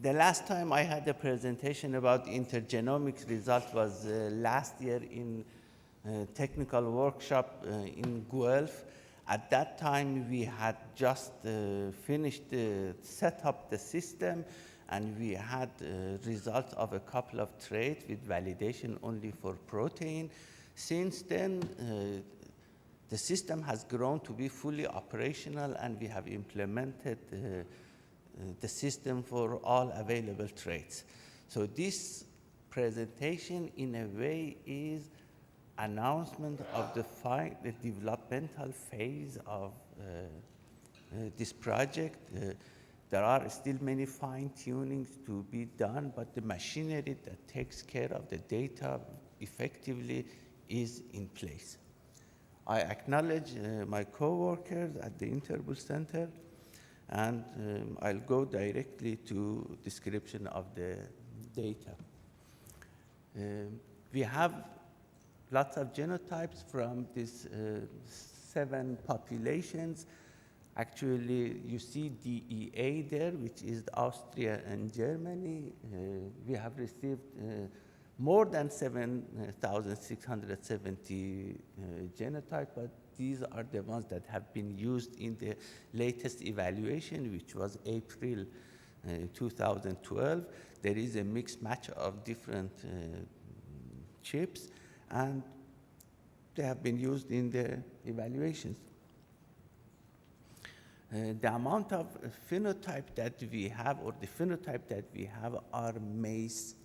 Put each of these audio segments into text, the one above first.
The last time I had a presentation about intergenomics result was last year in technical workshop in Guelph. At that time, we had just finished set up the system, and we had results of a couple of traits with validation only for protein. Since then, the system has grown to be fully operational, and we have implemented the system for all available traits. So this presentation, in a way, is announcement of the developmental phase of this project. There are still many fine-tunings to be done, but the machinery that takes care of the data effectively is in place. I acknowledge my co-workers at the Interbull Center, and I'll go directly to description of the data. We have lots of genotypes from these 7 populations. Actually, you see DEA there, which is Austria and Germany. We have received more than 7,670 genotypes, but these are the ones that have been used in the latest evaluation, which was April 2012. There is a mixed match of different chips, and they have been used in the evaluations. The amount of phenotype that we have, or the phenotype that we have, are MACE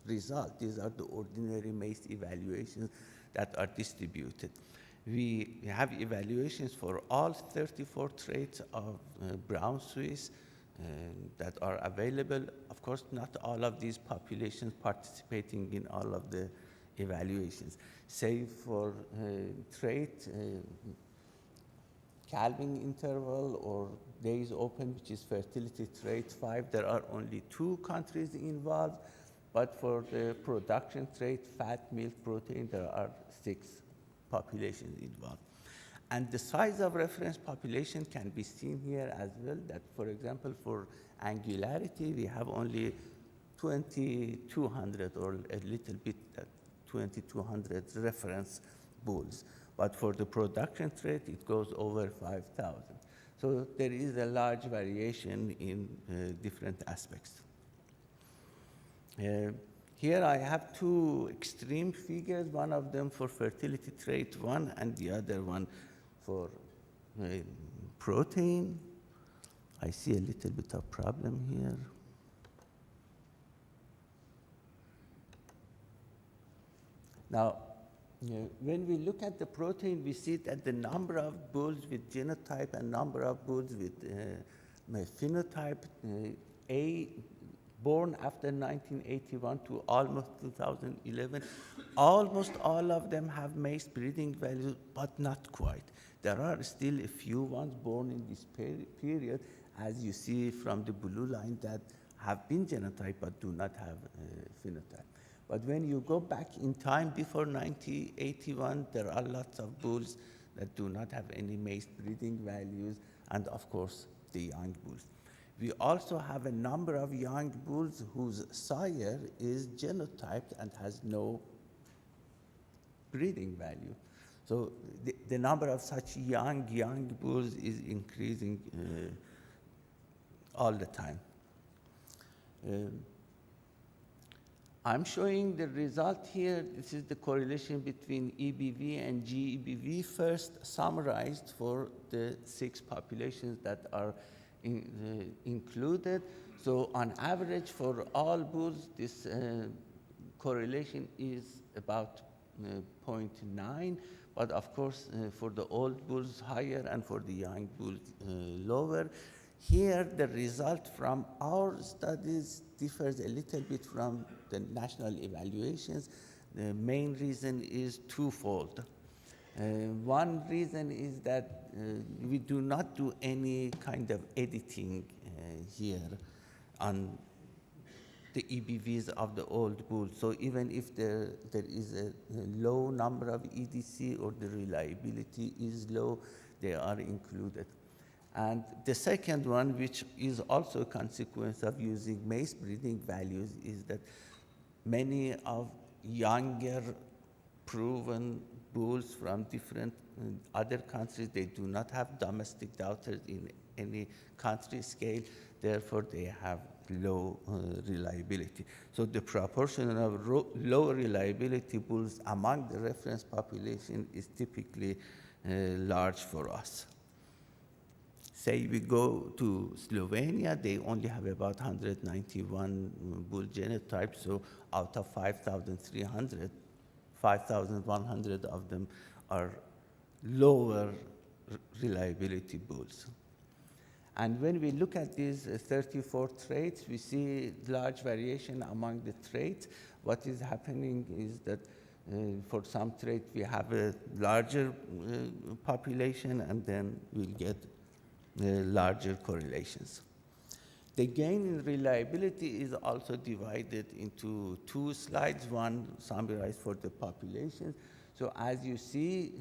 results. These are the ordinary MACE evaluations that are distributed. We have evaluations for all 34 traits of brown Swiss that are available. Of course, not all of these populations participating in all of the evaluations. Save for trait, calving interval, or days open, which is fertility trait 5, there are only 2 countries involved. But for the production trait, fat, milk, protein, there are 6 populations involved. And the size of reference population can be seen here as well, that, for example, for angularity, we have only 2,200 or a little bit, 2,200 reference bulls. But for the production trait, it goes over 5,000. So there is a large variation in different aspects. Here I have 2 extreme figures, one of them for fertility trait 1 and the other one for protein. I see a little bit of problem here. Now, when we look at the protein, we see that the number of bulls with genotype and number of bulls with phenotype A, born after 1981 to almost 2011, almost all of them have MACE breeding values, but not quite. There are still a few ones born in this period, as you see from the blue line, that have been genotyped but do not have phenotype. But when you go back in time before 1981, there are lots of bulls that do not have any MACE breeding values, and of course, the young bulls. We also have a number of young bulls whose sire is genotyped and has no breeding value. So the number of such young bulls is increasing all the time. I'm showing the result here. This is the correlation between EBV and GEBV, first summarized for the 6 populations that are included. So on average for all bulls, this correlation is about 0.9, but of course for the old bulls higher and for the young bulls lower. Here the result from our studies differs a little bit from the national evaluations. The main reason is twofold. One reason is that we do not do any kind of editing here on the EBVs of the old bulls. So even if there is a low number of EDC or the reliability is low, they are included. And the second one, which is also a consequence of using mace breeding values, is that many of younger proven bulls from different other countries, they do not have domestic daughters in any country scale, therefore they have low reliability. So the proportion of low reliability bulls among the reference population is typically large for us. Say we go to Slovenia, they only have about 191 bull genotypes, so out of 5,300, 5,100 of them are lower reliability bulls. And when we look at these 34 traits, we see large variation among the traits. What is happening is that for some traits we have a larger population, and then we'll get larger correlations. The gain in reliability is also divided into two slides, one summarized for the population. So as you see,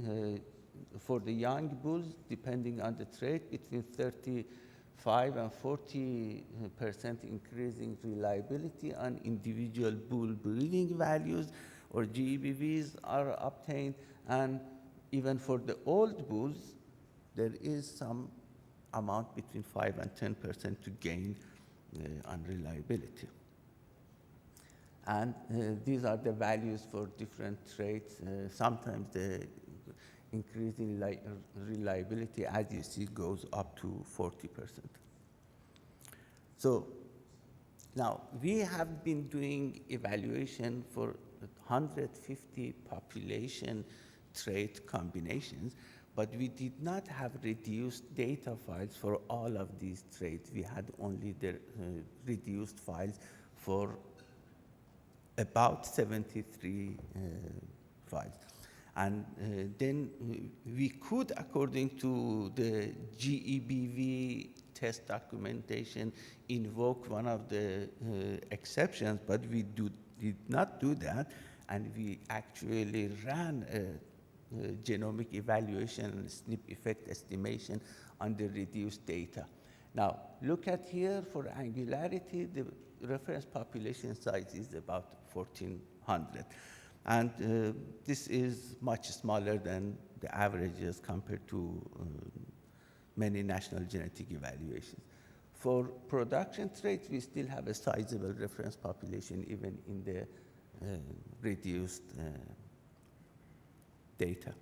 for the young bulls, depending on the trait, between 35 and 40% increase in reliability on individual bull breeding values, or GEBVs, are obtained. And even for the old bulls, there is some amount between 5 and 10% to gain on reliability. And these are the values for different traits. Sometimes the increase in reliability, as you see, goes up to 40%. So now we have been doing evaluation for 150 population trait combinations, but we did not have reduced data files for all of these traits. We had only the reduced files for about 73 files. And then we could, according to the GEBV test documentation, invoke one of the exceptions, but we did not do that, and we actually ran a genomic evaluation and SNP effect estimation on the reduced data. Now, look at here for angularity, the reference population size is about 1,400. And this is much smaller than the averages compared to many national genetic evaluations. For production traits, we still have a sizable reference population even in the reduced data.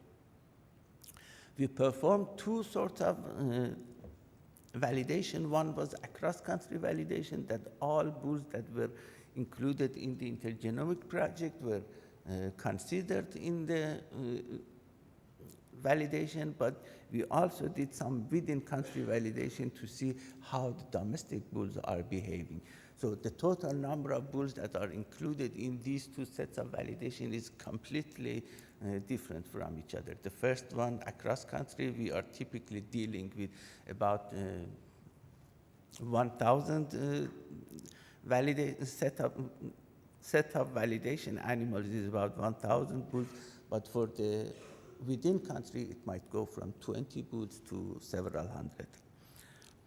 We performed two sorts of validation. One was across-country validation, that all bulls that were included in the intergenomic project were considered in the validation, but we also did some within-country validation to see how the domestic bulls are behaving. So the total number of bulls that are included in these two sets of validation is completely different from each other. The first one, across country, we are typically dealing with about 1,000 set of validation animals is about 1,000 bulls, but for the within country, it might go from 20 bulls to several hundred.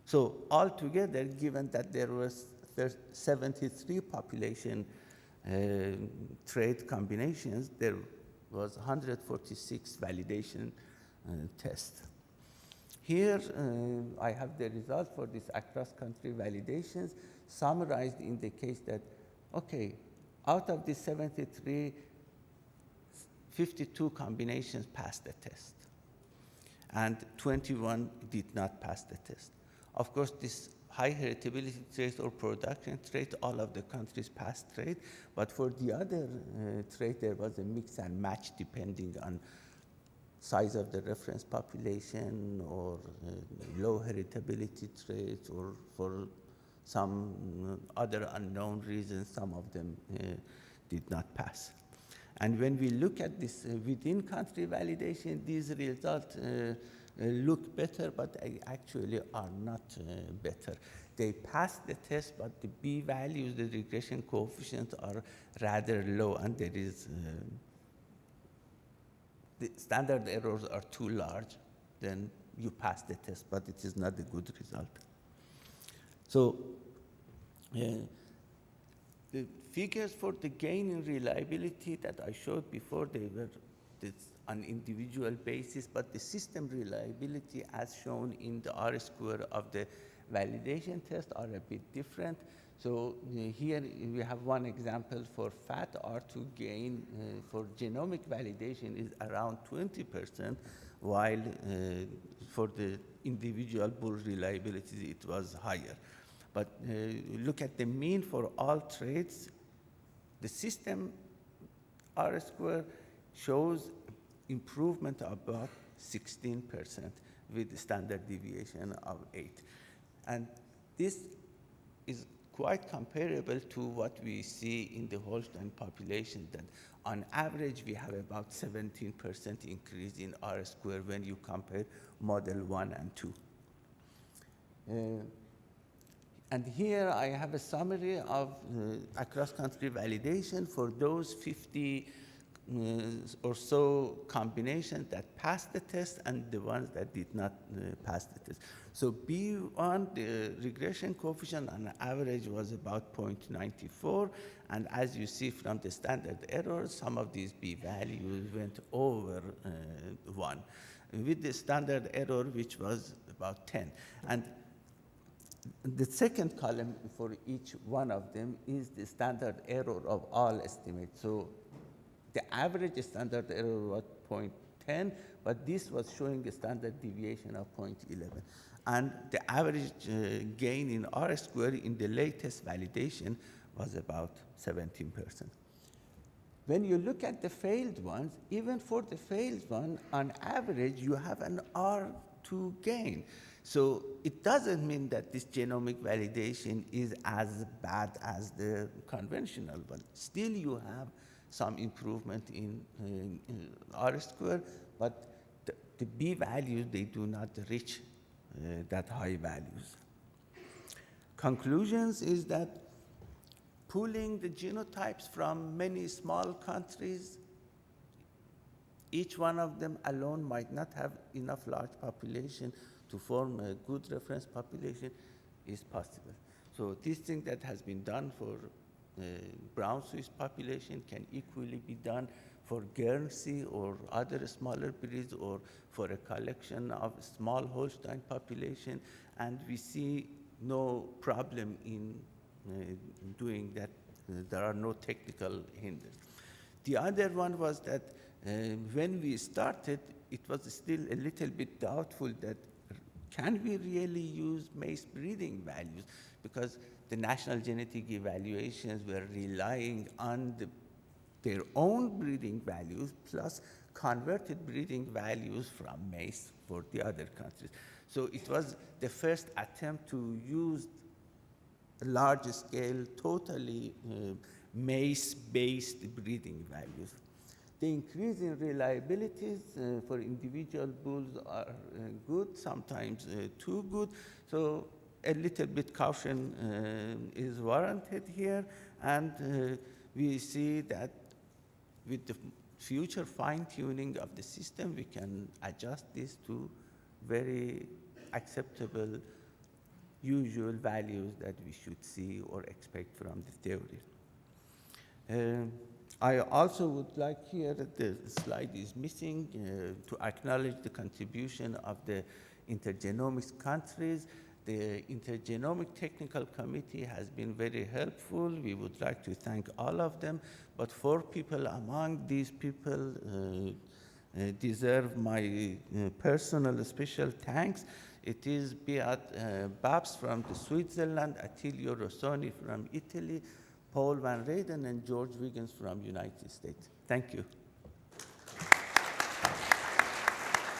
So altogether, given that there was 73 population trait combinations, there was 146 validation tests. Here, I have the results for these across-country validations summarized in the case that, okay, out of the 73, 52 combinations passed the test, and 21 did not pass the test. Of course, this high heritability trait or production trait, all of the countries passed trait, but for the other trait, there was a mix and match depending on size of the reference population or low heritability traits, or for some other unknown reasons, some of them did not pass. And when we look at this within country validation, these results look better, but actually are not better. They pass the test, but the B values, the regression coefficients, are rather low, and there is the standard errors are too large. Then you pass the test, but it is not a good result. So the figures for the gain in reliability that I showed before, they were on individual basis, but the system reliability as shown in the R-square of the validation test are a bit different. So here we have one example for fat R2 gain for genomic validation is around 20%, while for the individual bull reliability it was higher. But look at the mean for all traits. The system R-square shows improvement of about 16% with the standard deviation of 8. And this is quite comparable to what we see in the Holstein population, that on average we have about 17% increase in R-square when you compare model 1 and 2. And here I have a summary of across-country validation for those 50 or so combinations that passed the test and the ones that did not pass the test. So B1, the regression coefficient on average was about 0.94, and as you see from the standard error, some of these B values went over 1, with the standard error which was about 10. And the second column for each one of them is the standard error of all estimates. So the average standard error was 0.10, but this was showing a standard deviation of 0.11. And the average gain in R-square in the latest validation was about 17%. When you look at the failed ones, even for the failed one, on average, you have an R2 gain. So it doesn't mean that this genomic validation is as bad as the conventional, but still you have some improvement in R-square, but the B values, they do not reach that high values. Conclusions is that pooling the genotypes from many small countries, each one of them alone might not have enough large population to form a good reference population, is possible. So this thing that has been done for brown Swiss population can equally be done for Guernsey or other smaller breeds, or for a collection of small Holstein population, and we see no problem in doing that. There are no technical hindrances. The other one was that when we started, it was still a little bit doubtful that can we really use maize breeding values, because the national genetic evaluations were relying on their own breeding values plus converted breeding values from maize for the other countries. So it was the first attempt to use large scale, totally maize-based breeding values. The increase in reliabilities for individual bulls are good, sometimes too good. So a little bit caution is warranted here, and we see that with the future fine-tuning of the system, we can adjust this to very acceptable usual values that we should see or expect from the theory. I also would like here, that the slide is missing, to acknowledge the contribution of the intergenomics countries. The Intergenomic Technical Committee has been very helpful. We would like to thank all of them, but 4 people among these people deserve my personal special thanks. It is Beat Babs from Switzerland, Attilio Rossoni from Italy, Paul Van Reyden and George Wiggins from United States. Thank you.